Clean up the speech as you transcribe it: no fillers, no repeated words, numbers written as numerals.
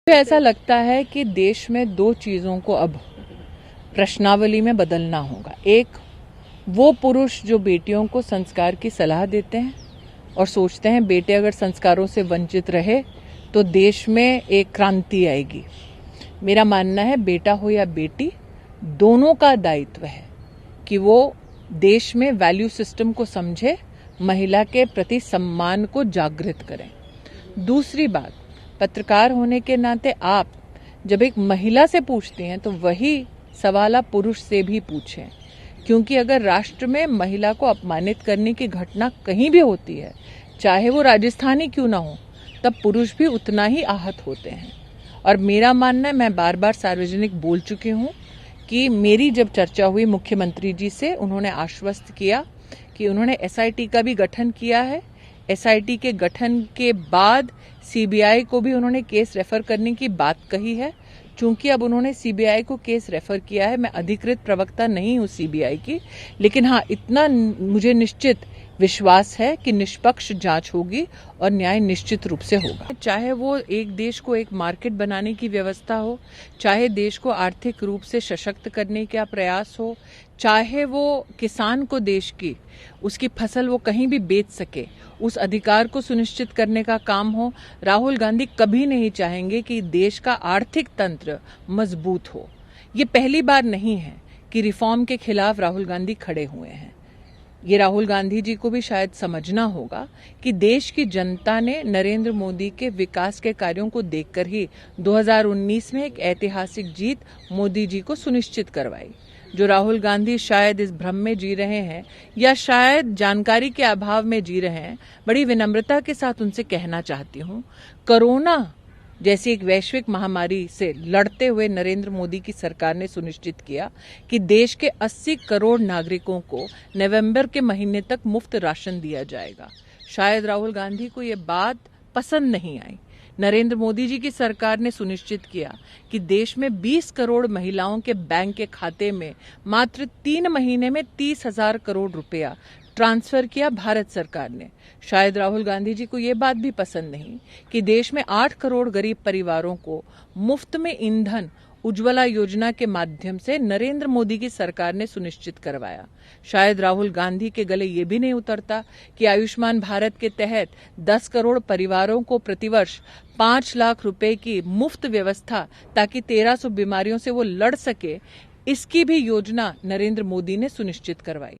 मुझे ऐसा लगता है कि देश में दो चीजों को अब प्रश्नावली में बदलना होगा। एक, वो पुरुष जो बेटियों को संस्कार की सलाह देते हैं और सोचते हैं बेटे अगर संस्कारों से वंचित रहे तो देश में एक क्रांति आएगी। मेरा मानना है बेटा हो या बेटी, दोनों का दायित्व है कि वो देश में वैल्यू सिस्टम को समझे, महिला के प्रति सम्मान को जागृत करें। दूसरी बात, पत्रकार होने के नाते आप जब एक महिला से पूछते हैं तो वही सवाल आप पुरुष से भी पूछें, क्योंकि अगर राष्ट्र में महिला को अपमानित करने की घटना कहीं भी होती है, चाहे वो राजस्थानी क्यों ना हो, तब पुरुष भी उतना ही आहत होते हैं। और मेरा मानना है, मैं बार बार सार्वजनिक बोल चुकी हूँ कि मेरी जब चर्चा हुई मुख्यमंत्री जी से, उन्होंने आश्वस्त किया कि उन्होंने एसआईटी का भी गठन किया है। एसआईटी के गठन के बाद सीबीआई को भी उन्होंने केस रेफर करने की बात कही है। चूंकि अब उन्होंने सीबीआई को केस रेफर किया है, मैं अधिकृत प्रवक्ता नहीं हूं सीबीआई की, लेकिन हाँ, इतना मुझे निश्चित विश्वास है कि निष्पक्ष जांच होगी और न्याय निश्चित रूप से होगा। चाहे वो एक देश को एक मार्केट बनाने की व्यवस्था हो, चाहे देश को आर्थिक रूप से सशक्त करने का प्रयास हो, चाहे वो किसान को देश की उसकी फसल वो कहीं भी बेच सके, उस अधिकार को सुनिश्चित करने का काम हो, राहुल गांधी कभी नहीं चाहेंगे कि देश का आर्थिक तंत्र मजबूत हो। ये पहली बार नहीं है कि रिफॉर्म के खिलाफ राहुल गांधी खड़े हुए हैं। ये राहुल गांधी जी को भी शायद समझना होगा कि देश की जनता ने नरेंद्र मोदी के विकास के कार्यों को देखकर ही 2019 में एक ऐतिहासिक जीत मोदी जी को सुनिश्चित करवाई। जो राहुल गांधी शायद इस भ्रम में जी रहे हैं या शायद जानकारी के अभाव में जी रहे हैं, बड़ी विनम्रता के साथ उनसे कहना चाहती हूं, कोरोना जैसी एक वैश्विक महामारी से लड़ते हुए नरेंद्र मोदी की सरकार ने सुनिश्चित किया कि देश के 80 करोड़ नागरिकों को नवंबर के महीने तक मुफ्त राशन दिया जाएगा। शायद राहुल गांधी को ये बात पसंद नहीं आई। नरेंद्र मोदी जी की सरकार ने सुनिश्चित किया कि देश में 20 करोड़ महिलाओं के बैंक के खाते में मात्र 3 महीने में 30,000 करोड़ रुपया ट्रांसफर किया भारत सरकार ने। शायद राहुल गांधी जी को ये बात भी पसंद नहीं कि देश में 8 करोड़ गरीब परिवारों को मुफ्त में ईंधन उज्ज्वला योजना के माध्यम से नरेंद्र मोदी की सरकार ने सुनिश्चित करवाया। शायद राहुल गांधी के गले ये भी नहीं उतरता कि आयुष्मान भारत के तहत 10 करोड़ परिवारों को प्रतिवर्ष 5 लाख रुपए की मुफ्त व्यवस्था, ताकि 1300 बीमारियों से वो लड़ सके, इसकी भी योजना नरेंद्र मोदी ने सुनिश्चित करवाई।